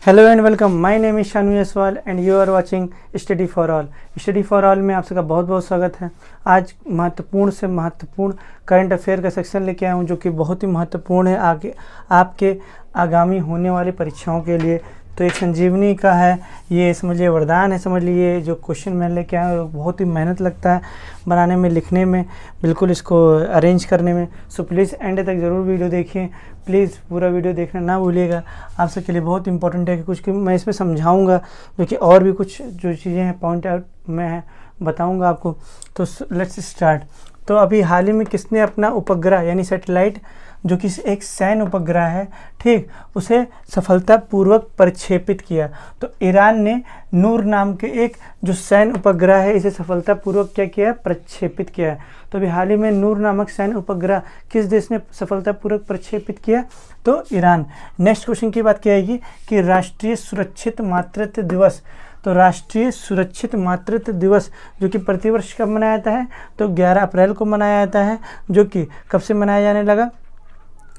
Hello and welcome, my name is Shanu Yaswal and you are watching study for all. Study for all में आप सबका बहुत बहुत स्वागत है। आज महत्वपूर्ण से महत्वपूर्ण करंट अफेयर का सेक्शन लेके आया हूँ जो कि बहुत ही महत्वपूर्ण है आगे आपके आगामी होने वाली परीक्षाओं के लिए। तो एक संजीवनी का है, ये समझ लीजिए वरदान है, समझ लीजिए। जो क्वेश्चन मैं लेके आया हूँ बहुत ही मेहनत लगता है बनाने में, लिखने में, बिल्कुल इसको अरेंज करने में। सो प्लीज़ एंड तक ज़रूर वीडियो देखिए, प्लीज़ पूरा वीडियो देखना ना भूलिएगा। आप सबके लिए बहुत इंपॉर्टेंट है कि कुछ मैं इसमें समझाऊंगा जो कि और भी कुछ जो चीज़ें हैं पॉइंट आउट मैं बताऊंगा आपको। तो लेट्स स्टार्ट। तो अभी हाल ही में किसने अपना उपग्रह यानी सैटेलाइट जो कि एक सैन्य उपग्रह है, ठीक, उसे सफलतापूर्वक प्रक्षेपित किया? तो ईरान ने नूर नाम के एक जो सैन्य उपग्रह है इसे सफलतापूर्वक क्या किया, प्रक्षेपित किया है। तो अभी हाल ही में नूर नामक सैन्य उपग्रह किस देश ने सफलतापूर्वक प्रक्षेपित किया? तो ईरान। नेक्स्ट क्वेश्चन की बात क्या आएगी कि राष्ट्रीय सुरक्षित मातृत्व दिवस। तो राष्ट्रीय सुरक्षित मातृत्व दिवस जो कि प्रतिवर्ष कब मनाया जाता है? तो 11 अप्रैल को मनाया जाता है, जो कि कब से मनाया जाने लगा?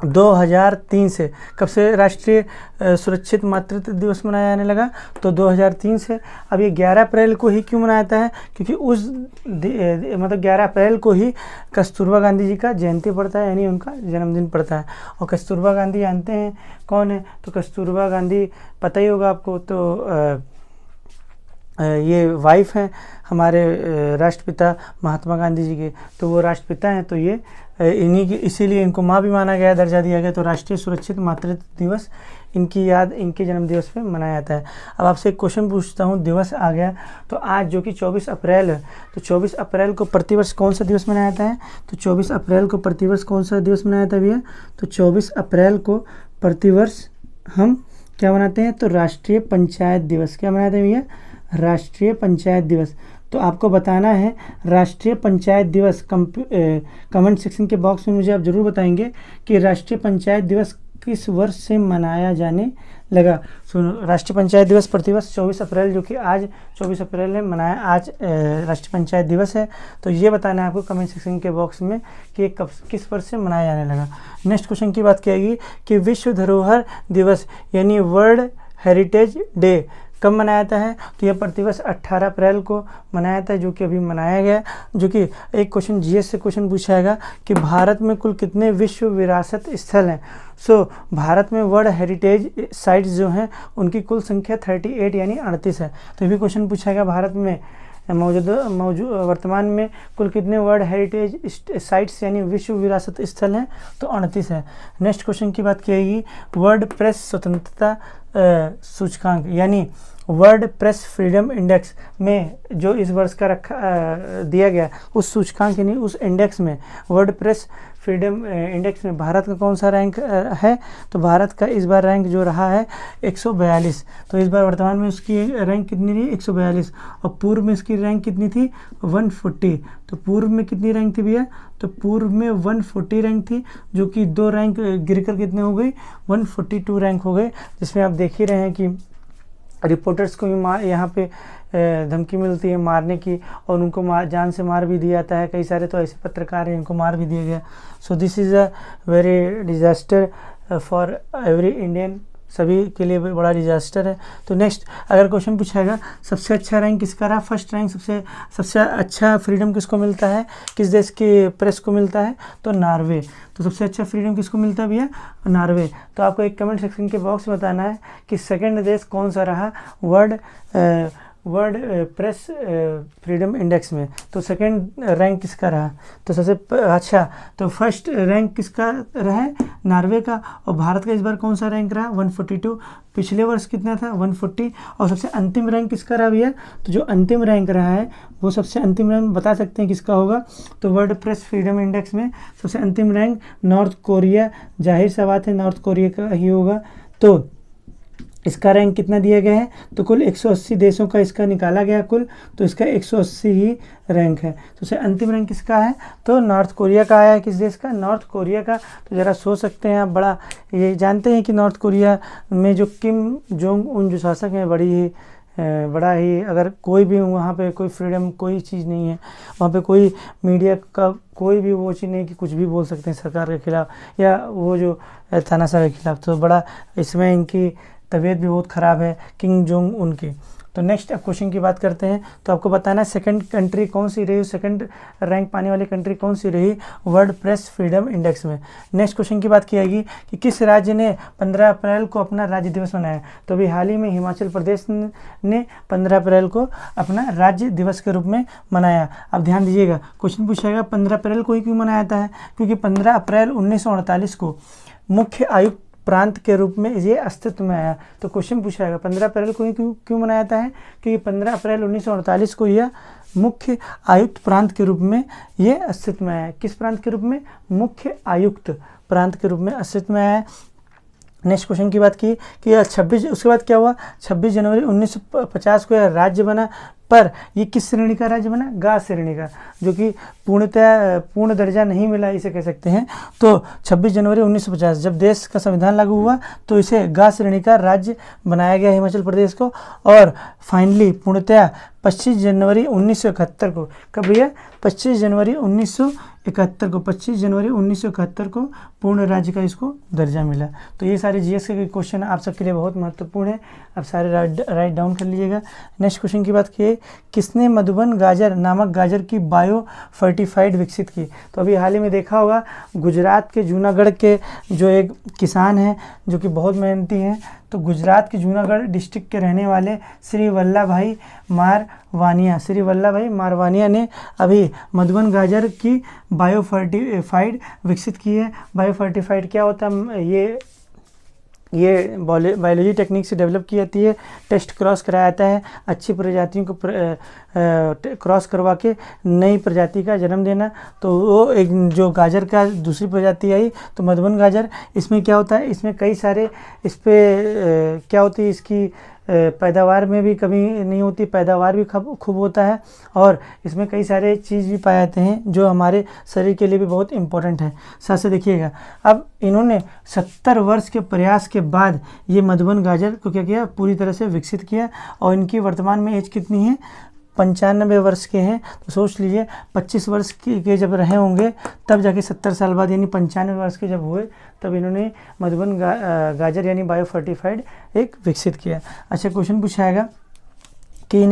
2003 से। कब से राष्ट्रीय सुरक्षित मातृत्व दिवस मनाया जाने लगा? तो 2003 से। अब ये 11 अप्रैल को ही क्यों मनाया जाता है? क्योंकि उस मतलब 11 अप्रैल को ही कस्तूरबा गांधी जी का जयंती पड़ता है, यानी उनका जन्मदिन पड़ता है। और कस्तूरबा गांधी जानते हैं कौन है? तो कस्तूरबा गांधी पता ही होगा आपको। तो ये वाइफ हैं हमारे राष्ट्रपिता महात्मा गांधी जी के, तो वो राष्ट्रपिता हैं। तो ये इन्हीं की, इसीलिए इनको माँ भी माना गया, दर्जा दिया गया। तो राष्ट्रीय सुरक्षित मातृत्व दिवस इनकी याद, इनके जन्म दिवस पे मनाया जाता है। अब आपसे एक क्वेश्चन पूछता हूँ, दिवस आ गया तो आज जो कि 24 अप्रैल है, तो 24 अप्रैल को प्रतिवर्ष कौन सा दिवस मनाया जाता है? तो 24 अप्रैल को प्रतिवर्ष कौन सा दिवस मनाया जाता है भैया? तो 24 अप्रैल को प्रतिवर्ष हम क्या मनाते हैं? तो राष्ट्रीय पंचायत दिवस। क्या मनाते हैं भैया? राष्ट्रीय पंचायत दिवस। तो आपको बताना है राष्ट्रीय पंचायत दिवस। कमेंट सेक्शन के बॉक्स में मुझे आप ज़रूर बताएंगे कि राष्ट्रीय पंचायत दिवस किस वर्ष से मनाया जाने लगा। सुनो, राष्ट्रीय पंचायत दिवस प्रतिवर्ष 24 अप्रैल जो कि आज 24 अप्रैल है मनाया, आज राष्ट्रीय पंचायत दिवस है। तो ये बताना है आपको कमेंट सेक्शन के बॉक्स में कि कब किस वर्ष से मनाया जाने लगा। नेक्स्ट क्वेश्चन की बात किएगी कि विश्व धरोहर दिवस यानी वर्ल्ड हेरिटेज डे कब मनाया जाता है? तो यह प्रतिवर्ष 18 अप्रैल को मनाया जाता है, जो कि अभी मनाया गया। जो कि एक क्वेश्चन जीएस से क्वेश्चन पूछाएगा कि भारत में कुल कितने विश्व विरासत स्थल हैं? सो भारत में वर्ल्ड हेरिटेज साइट्स जो हैं उनकी कुल संख्या 38 यानी 38 है। तो ये भी क्वेश्चन पूछाएगा भारत में वर्तमान में कुल कितने वर्ल्ड हेरिटेज साइट्स यानी विश्व विरासत स्थल हैं? तो 38 है। नेक्स्ट क्वेश्चन की बात किएगी वर्ल्ड प्रेस स्वतंत्रता सूचकांक यानी वर्ल्ड प्रेस फ्रीडम इंडेक्स में जो इस वर्ष का दिया गया उस सूचकांक यानी उस इंडेक्स में, वर्ल्ड प्रेस फ्रीडम इंडेक्स में भारत का कौन सा रैंक है? तो भारत का इस बार रैंक जो रहा है 142। तो इस बार वर्तमान में उसकी रैंक कितनी रही? 142। और पूर्व में इसकी रैंक कितनी थी? 140। तो पूर्व में कितनी रैंक थी भैया? तो पूर्व में 140 रैंक थी, जो कि 2 रैंक गिरकर कितने हो गई? 142 रैंक हो गए। जिसमें आप देख ही रहे हैं कि रिपोर्टर्स को भी यहाँ पे धमकी मिलती है मारने की, और उनको जान से मार भी दिया जाता है। कई सारे तो ऐसे पत्रकार हैं इनको मार भी दिया गया। So this is a very disaster for every Indian, सभी के लिए बड़ा डिजास्टर है। तो नेक्स्ट अगर क्वेश्चन पूछाएगा सबसे अच्छा रैंक किसका रहा? फर्स्ट रैंक सबसे अच्छा फ्रीडम किसको मिलता है? किस देश की प्रेस को मिलता है? तो नॉर्वे। तो सबसे अच्छा फ्रीडम किसको मिलता है भैया? नॉर्वे। तो आपको एक कमेंट सेक्शन के बॉक्स में बताना है कि सेकंड देश कौन सा रहा वर्ल्ड प्रेस फ्रीडम इंडेक्स में। तो सेकंड रैंक किसका रहा? तो सबसे अच्छा, तो फर्स्ट रैंक किसका रहा है? नॉर्वे का। और भारत का इस बार कौन सा रैंक रहा? 142। पिछले वर्ष कितना था? 140। और सबसे अंतिम रैंक किसका रहा भैया? तो जो अंतिम रैंक रहा है वो सबसे अंतिम रैंक बता सकते हैं किसका होगा? तो वर्ल्ड प्रेस फ्रीडम इंडेक्स में सबसे अंतिम रैंक नॉर्थ कोरिया, जाहिर सा बात है नॉर्थ कोरिया का ही होगा। तो इसका रैंक कितना दिया गया है? तो कुल 180 देशों का इसका निकाला गया कुल, तो इसका 180 ही रैंक है। तो उससे अंतिम रैंक किसका है? तो नॉर्थ कोरिया का आया है। किस देश का? नॉर्थ कोरिया का। तो ज़रा सोच सकते हैं आप, बड़ा ये जानते हैं कि नॉर्थ कोरिया में जो किम जोंग उन जो शासक हैं बड़ा ही, अगर कोई भी वहाँ पे कोई फ्रीडम कोई चीज़ नहीं है, वहाँ पे कोई मीडिया का कोई भी वो चीज़ नहीं कि कुछ भी बोल सकते हैं सरकार के खिलाफ़ या वो जो तानाशाह के खिलाफ़। तो बड़ा इसमें इनकी तबीयत भी बहुत ख़राब है किम जोंग उन की। तो नेक्स्ट अब क्वेश्चन की बात करते हैं। तो आपको बताना है सेकंड कंट्री कौन सी रही, सेकंड रैंक पाने वाली कंट्री कौन सी रही वर्ल्ड प्रेस फ्रीडम इंडेक्स में। नेक्स्ट क्वेश्चन की बात की जाएगी कि किस राज्य ने 15 अप्रैल को अपना राज्य दिवस मनाया। तो अभी हाल ही में हिमाचल प्रदेश ने 15 अप्रैल को अपना राज्य दिवस के रूप में मनाया। अब ध्यान दीजिएगा, क्वेश्चन पूछेगा 15 अप्रैल को ही क्यों मनाया जाता है, क्योंकि 15 अप्रैल 1948 को मुख्य आयुक्त प्रांत के रूप में ये अस्तित्व में आया। तो क्वेश्चन पूछा जाएगा 15 अप्रैल को ही क्यों मनाया जाता है, क्योंकि 15 अप्रैल 1948 को यह मुख्य आयुक्त प्रांत के रूप में ये अस्तित्व में आया। किस प्रांत के रूप में, मुख्य आयुक्त प्रांत के रूप में अस्तित्व में आया। नेक्स्ट क्वेश्चन की बात की कि 26 उसके बाद क्या हुआ, 26 जनवरी 1950 को यह राज्य बना, पर ये किस श्रेणी का राज्य बना, गा श्रेणी का, जो कि पूर्ण दर्जा नहीं मिला इसे कह सकते हैं। तो 26 जनवरी 1950 जब देश का संविधान लागू हुआ तो इसे गा श्रेणी का राज्य बनाया गया हिमाचल प्रदेश को। और फाइनली पूर्णतया 25 जनवरी 1971 को, कब भैया, 25 जनवरी 1971 को, 25 जनवरी 1971 को पूर्ण राज्य का इसको दर्जा मिला। तो ये सारे जीएस के क्वेश्चन आप सबके लिए बहुत महत्वपूर्ण है, आप सारे राइट डाउन कर लीजिएगा। नेक्स्ट क्वेश्चन की बात की, किसने मधुबन गाजर नामक गाजर की बायो फर्टिफाइड विकसित की। तो अभी हाल ही में देखा होगा गुजरात के जूनागढ़ के जो एक किसान हैं जो कि बहुत मेहनती हैं, तो गुजरात के जूनागढ़ डिस्ट्रिक्ट के रहने वाले श्री वल्लभ भाई मारवानिया ने अभी मधुबन गाजर की बायो फर्टिफाइड विकसित की है। बायो फर्टिफाइड क्या होता है, ये बायोलॉजी टेक्निक से डेवलप की जाती है, टेस्ट क्रॉस कराया जाता है, अच्छी प्रजातियों को क्रॉस करवा के नई प्रजाति का जन्म देना। तो वो एक जो गाजर का दूसरी प्रजाति आई तो मधुबन गाजर, इसमें क्या होता है, इसमें कई सारे इस पर क्या होती है, इसकी पैदावार में भी कमी नहीं होती, पैदावार भी खूब होता है, और इसमें कई सारे चीज़ भी पाए जाते हैं जो हमारे शरीर के लिए भी बहुत इम्पोर्टेंट है। साथ से देखिएगा, अब इन्होंने 70 वर्ष के प्रयास के बाद ये मधुबन गाजर को क्या किया, पूरी तरह से विकसित किया। और इनकी वर्तमान में एज कितनी है, 95 वर्ष के हैं। तो सोच लीजिए 25 वर्ष के जब रहे होंगे तब जाके 70 साल बाद यानी 95 वर्ष के जब हुए तब इन्होंने मधुबन गाजर यानी बायो फर्टिफाइड एक विकसित किया। अच्छा, क्वेश्चन पूछाएगा कि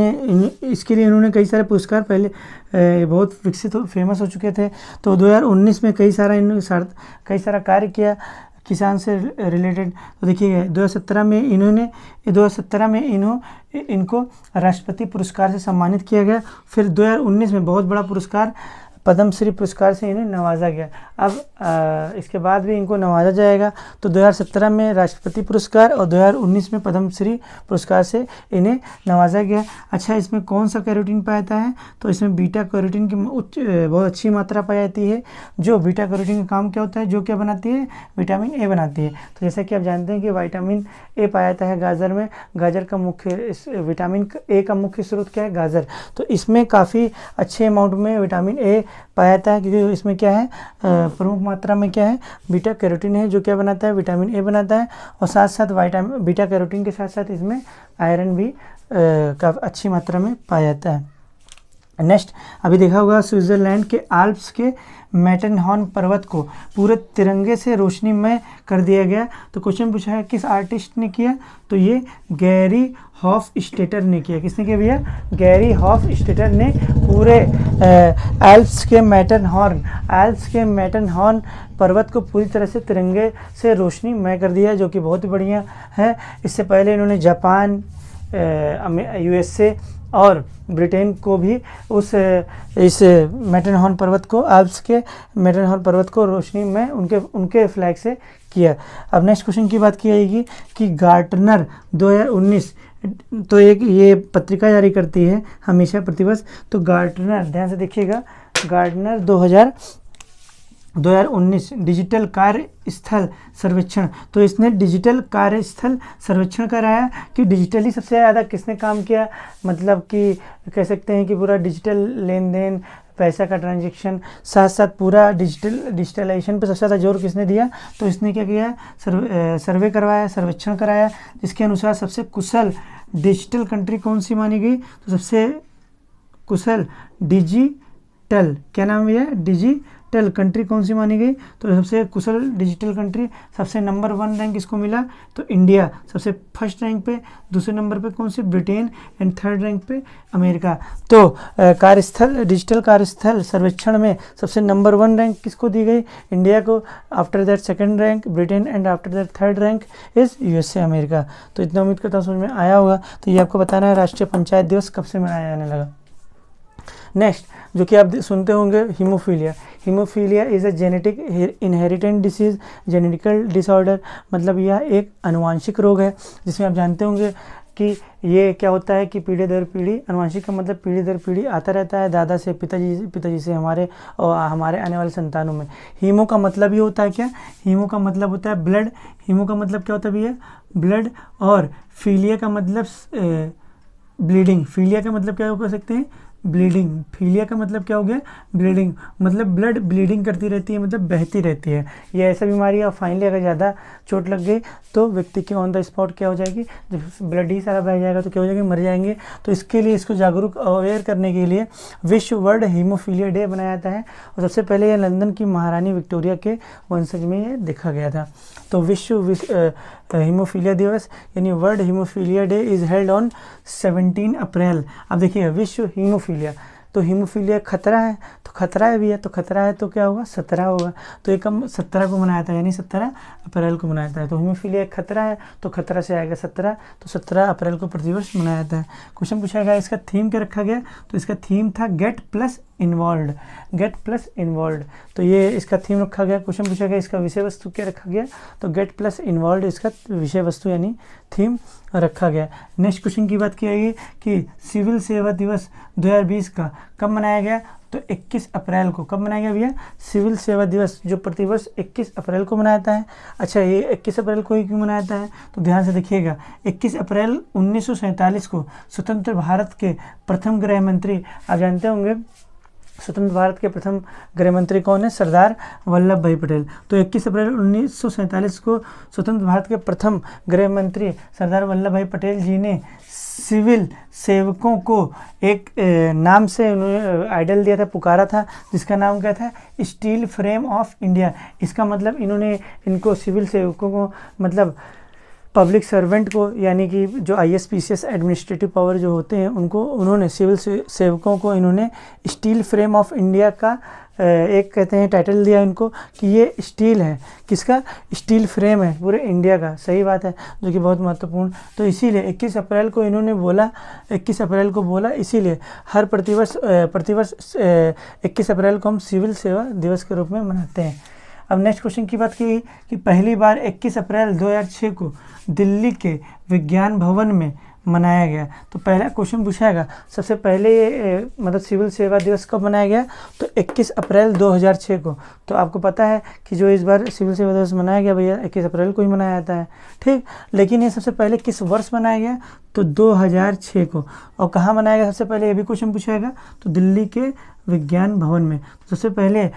इसके लिए इन्होंने कई सारे पुरस्कार पहले बहुत विकसित फेमस हो चुके थे। तो 2019 में कई सारा कार्य किया किसान से रिलेटेड। तो देखिए 2017 में इनको राष्ट्रपति पुरस्कार से सम्मानित किया गया। फिर 2019 में बहुत बड़ा पुरस्कार पद्मश्री पुरस्कार से इन्हें नवाजा गया। अब इसके बाद भी इनको नवाजा जाएगा। तो 2017 में राष्ट्रपति पुरस्कार और 2019 में पद्मश्री पुरस्कार से इन्हें नवाजा गया। अच्छा, इसमें कौन सा कैरोटीन पाया जाता है, तो इसमें बीटा कैरोटीन की बहुत अच्छी मात्रा पाई जाती है। जो बीटा कैरोटीन का काम क्या होता है, जो क्या बनाती है, विटामिन ए बनाती है। तो जैसा कि आप जानते हैं कि विटामिन ए पाया जाता है गाजर में। गाजर का मुख्य विटामिन ए का मुख्य स्रोत क्या है, गाजर। तो इसमें काफ़ी अच्छे अमाउंट में विटामिन ए पाया जाता है, क्योंकि इसमें क्या है, प्रमुख मात्रा में क्या है, बीटा कैरोटीन है, जो क्या बनाता है, विटामिन ए बनाता है। और साथ साथ बीटा कैरोटीन के साथ साथ इसमें आयरन भी काफ़ी अच्छी मात्रा में पाया जाता है। नेक्स्ट, अभी देखा होगा स्विट्ज़रलैंड के आल्प्स के मैटरहॉर्न पर्वत को पूरे तिरंगे से रोशनीमय कर दिया गया। तो क्वेश्चन पूछा है किस आर्टिस्ट ने किया, तो ये गैरी हॉफस्टेटर ने किया। किसने किया भैया, गैरी हॉफस्टेटर ने पूरे आल्प्स के मैटरहॉर्न पर्वत को पूरी तरह से तिरंगे से रोशनीमय कर दिया, जो कि बहुत ही बढ़िया है। इससे पहले इन्होंने जापान, USA और ब्रिटेन को भी इस मैटरहॉर्न पर्वत को, आल्प्स के मैटरहॉर्न पर्वत को रोशनी में उनके फ्लैग से किया। अब नेक्स्ट क्वेश्चन की बात की जाएगी कि गार्टनर 2019 तो एक ये पत्रिका जारी करती है हमेशा प्रतिवर्ष। तो गार्टनर, ध्यान से देखिएगा, गार्टनर 2019 डिजिटल कार्यस्थल सर्वेक्षण। तो इसने डिजिटल कार्यस्थल सर्वेक्षण कराया कि डिजिटली सबसे ज़्यादा किसने काम किया, मतलब कि कह सकते हैं कि पूरा डिजिटल लेन देन, पैसा का ट्रांजैक्शन, साथ साथ पूरा डिजिटलाइजेशन पर सबसे ज़्यादा जोर किसने दिया। तो इसने क्या किया, सर्वे करवाया, सर्वेक्षण कराया, जिसके अनुसार सबसे कुशल डिजिटल कंट्री कौन सी मानी गई। तो सबसे कुशल डिजिटल, क्या नाम है, डिजिटल कंट्री कौन सी मानी गई, तो सबसे कुशल डिजिटल कंट्री सबसे नंबर 1 रैंक किसको मिला, तो इंडिया सबसे फर्स्ट रैंक पे, दूसरे नंबर पे कौन सी, ब्रिटेन, एंड थर्ड रैंक पे अमेरिका। तो कार्यस्थल डिजिटल कार्यस्थल सर्वेक्षण में सबसे नंबर 1 रैंक किसको दी गई, इंडिया को, after that second rank Britain, and after that third rank is USA America. तो इतना उम्मीद करता हूँ समझ में आया होगा। तो ये आपको बताना है राष्ट्रीय पंचायत दिवस कब से मनाया जाने लगा। नेक्स्ट जो कि आप सुनते होंगे, haemophilia. Haemophilia is a genetic inherent disease, genetical disorder, मतलब यह एक अनुवांशिक रोग है जिसमें आप जानते होंगे कि ये क्या होता है कि पीढ़ी दर पीढ़ी, अनुवांशिक का मतलब पीढ़ी दर पीढ़ी आता रहता है, दादा से पिताजी से हमारे और हमारे आने वाले संतानों में। हीमो का मतलब ये होता है क्या, हीमो का मतलब होता है ब्लड, हीमो का मतलब क्या होता है भैया, ब्लड, और फीलिया का मतलब ब्लीडिंग, फीलिया का मतलब क्या हो सकते हैं, ब्लीडिंग, फीलिया का मतलब क्या हो गया, ब्लीडिंग, मतलब ब्लड ब्लीडिंग करती रहती है, मतलब बहती रहती है। ये ऐसा बीमारी है। और फाइनली अगर ज़्यादा चोट लग गई तो व्यक्ति की ऑन द स्पॉट क्या हो जाएगी, जब ब्लड ही सारा बह जाएगा तो क्या हो जाएगी, मर जाएंगे। तो इसके लिए इसको जागरूक अवेयर करने के लिए विश्व वर्ल्ड हीमोफीलिया डे बनाया जाता है। और सबसे पहले ये लंदन की महारानी विक्टोरिया के वंशज में ये देखा गया था। तो विश्व हीमोफीलिया दिवस यानी world haemophilia day is held on 17 अप्रैल। अब देखिए विश्व हीमोफीलिया, तो हीमोफीलिया खतरा है, तो खतरा है भी है, तो खतरा है तो क्या होगा, 17 होगा। तो ये कम 17 को मनाया था, यानी 17 अप्रैल को मनाया था। तो हीमोफीलिया खतरा है तो खतरा से आएगा 17, तो 17 अप्रैल को प्रतिवर्ष मनाया जाता है। क्वेश्चन पूछा गया इसका थीम क्या रखा गया, तो इसका थीम था gate plus involve, gate plus involve. तो ये इसका थीम रखा गया। क्वेश्चन पूछा गया इसका विषय वस्तु क्या रखा गया, तो गेट प्लस इन्वॉल्व इसका विषय वस्तु यानी थीम रखा गया। नेक्स्ट क्वेश्चन की बात की जाएगी कि सिविल सेवा दिवस 2020 का कब मनाया गया, तो 21 अप्रैल को। कब मनाया गया भैया, सिविल सेवा दिवस जो प्रतिवर्ष 21 अप्रैल को मनाया जाता है। अच्छा ये 21 अप्रैल को ही क्यों मनाया जाता है, तो ध्यान से देखिएगा। 21 अप्रैल 1947 को स्वतंत्र भारत के प्रथम गृह मंत्री, आप जानते होंगे स्वतंत्र भारत के प्रथम गृह मंत्री कौन है, सरदार वल्लभ भाई पटेल। तो 21 अप्रैल 1947 को स्वतंत्र भारत के प्रथम गृह मंत्री सरदार वल्लभ भाई पटेल जी ने सिविल सेवकों को एक नाम से उन्होंने आइडल दिया था, पुकारा था, जिसका नाम क्या था, स्टील फ्रेम ऑफ इंडिया। इसका मतलब इन्होंने इनको सिविल सेवकों को मतलब पब्लिक सर्वेंट को, यानी कि जो IAS PCS एडमिनिस्ट्रेटिव पावर जो होते हैं उनको, उन्होंने सिविल सेवकों को इन्होंने स्टील फ्रेम ऑफ इंडिया का एक कहते हैं टाइटल दिया इनको कि ये स्टील है, किसका, स्टील फ्रेम है पूरे इंडिया का। सही बात है, जो कि बहुत महत्वपूर्ण। तो इसीलिए 21 अप्रैल को इन्होंने बोला, 21 अप्रैल को बोला, इसीलिए हर प्रतिवर्ष 21 अप्रैल को हम सिविल सेवा दिवस के रूप में मनाते हैं। अब नेक्स्ट क्वेश्चन की बात की कि पहली बार 21 अप्रैल 2006 को दिल्ली के विज्ञान भवन में मनाया गया। तो पहला क्वेश्चन पूछाएगा सबसे पहले मतलब सिविल सेवा दिवस कब मनाया गया, तो 21 अप्रैल 2006 को। तो आपको पता है कि जो इस बार सिविल सेवा दिवस मनाया गया भैया 21 अप्रैल को ही मनाया जाता है, ठीक। लेकिन ये सबसे पहले किस वर्ष मनाया गया, तो 2006 को। और कहाँ मनाया गया सबसे पहले, ये भी क्वेश्चन पूछाएगा, तो दिल्ली के विज्ञान भवन में। सबसे पहले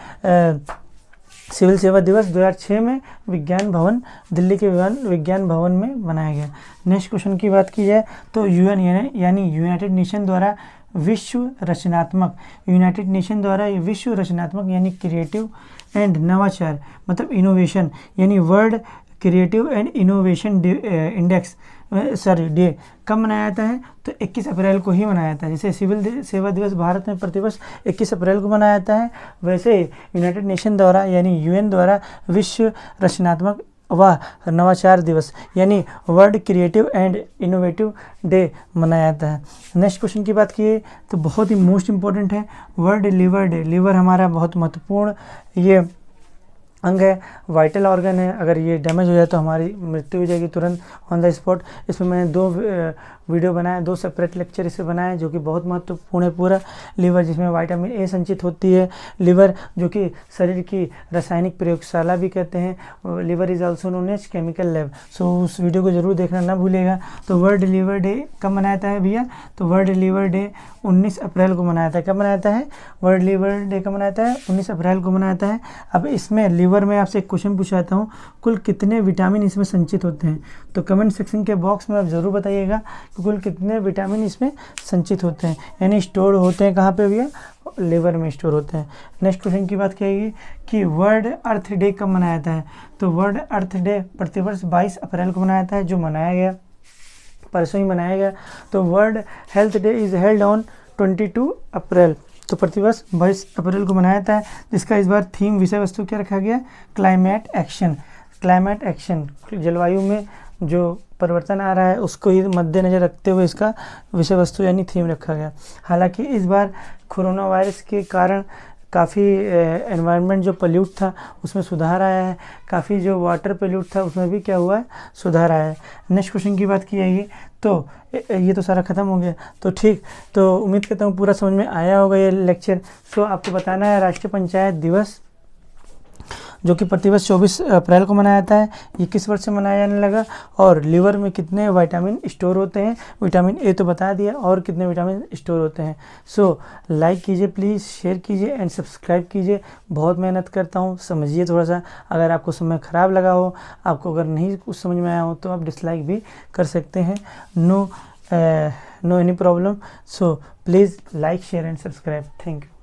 सिविल सेवा दिवस 2006 में विज्ञान भवन, दिल्ली के विज्ञान भवन में मनाया गया। नेक्स्ट क्वेश्चन की बात की जाए तो UN यानी यूनाइटेड नेशन द्वारा विश्व रचनात्मक, यूनाइटेड नेशन द्वारा विश्व रचनात्मक यानी क्रिएटिव एंड नवाचार मतलब इनोवेशन यानी world creative and innovation index day कब मनाया जाता है, तो 21 अप्रैल को ही मनाया जाता है। जैसे सिविल सेवा दिवस भारत में प्रतिवर्ष 21 अप्रैल को मनाया जाता है, वैसे यूनाइटेड नेशन द्वारा यानी UN द्वारा विश्व रचनात्मक व नवाचार दिवस यानी world creative and innovative day मनाया जाता है। नेक्स्ट क्वेश्चन की बात की तो बहुत ही मोस्ट इम्पोर्टेंट है वर्ल्ड लिवर डे। लिवर हमारा बहुत महत्वपूर्ण ये अंग है, वाइटल ऑर्गन है। अगर ये डैमेज हो जाए तो हमारी मृत्यु हो जाएगी तुरंत ऑन द स्पॉट। इसमें मैंने 2 वीडियो बनाए, 2 सेपरेट लेक्चर इसे बनाए जो कि बहुत महत्वपूर्ण है। पूरा लिवर जिसमें विटामिन ए संचित होती है, लिवर जो कि शरीर की रासायनिक प्रयोगशाला भी कहते हैं, liver is also known as chemical lab. So उस वीडियो को जरूर देखना ना भूलिएगा। तो वर्ल्ड लिवर डे कब मनाया जाता है भैया, तो वर्ल्ड लिवर डे 19 अप्रैल को मनाया जाता है। कब मनाया जाता है, वर्ल्ड लिवर डे कब मनाया जाता है, 19 अप्रैल को मनाया जाता है। अब इसमें लिवर लिवर में आपसे एक क्वेश्चन पूछाता हूँ, कुल कितने विटामिन इसमें संचित होते हैं? तो कमेंट सेक्शन के बॉक्स में आप ज़रूर बताइएगा कि कुल कितने विटामिन इसमें संचित होते हैं, यानी स्टोर होते हैं कहाँ पे भैया? लिवर में स्टोर होते हैं। नेक्स्ट क्वेश्चन की बात करेगी कि वर्ल्ड अर्थ डे कब मनाया जाता है? तो वर्ल्ड अर्थ डे प्रतिवर्ष 22 अप्रैल को मनाया जाता है, जो मनाया गया परसों ही मनाया गया। तो world health day is held on 22 अप्रैल, तो प्रतिवर्ष 22 अप्रैल को मनाया जाता है, जिसका इस बार थीम विषय वस्तु क्या रखा गया? Climate action. क्लाइमेट एक्शन, जलवायु में जो परिवर्तन आ रहा है उसको ही मद्देनज़र रखते हुए इसका विषय वस्तु यानी थीम रखा गया। हालांकि इस बार कोरोना वायरस के कारण काफ़ी एनवायरनमेंट जो पोल्यूट था उसमें सुधार आया है, काफ़ी जो वाटर पोल्यूट था उसमें भी क्या हुआ है? सुधार आया है। नेक्स्ट क्वेश्चन की बात की जाएगी, तो ये तो सारा ख़त्म हो गया, तो ठीक, तो उम्मीद करता हूँ पूरा समझ में आया होगा ये लेक्चर। सो आपको बताना है राष्ट्रीय पंचायत दिवस जो कि प्रतिवर्ष 24 अप्रैल को मनाया जाता है, ये किस वर्ष से मनाया जाने लगा, और लिवर में कितने विटामिन स्टोर होते हैं? विटामिन ए तो बता दिया, और कितने विटामिन स्टोर होते हैं। सो लाइक कीजिए प्लीज़, शेयर कीजिए एंड सब्सक्राइब कीजिए। बहुत मेहनत करता हूँ, समझिए थोड़ा सा। अगर आपको समय ख़राब लगा हो, आपको अगर नहीं कुछ समझ में आया हो तो आप डिसलाइक भी कर सकते हैं। No any problem. So please like share and subscribe. Thank you.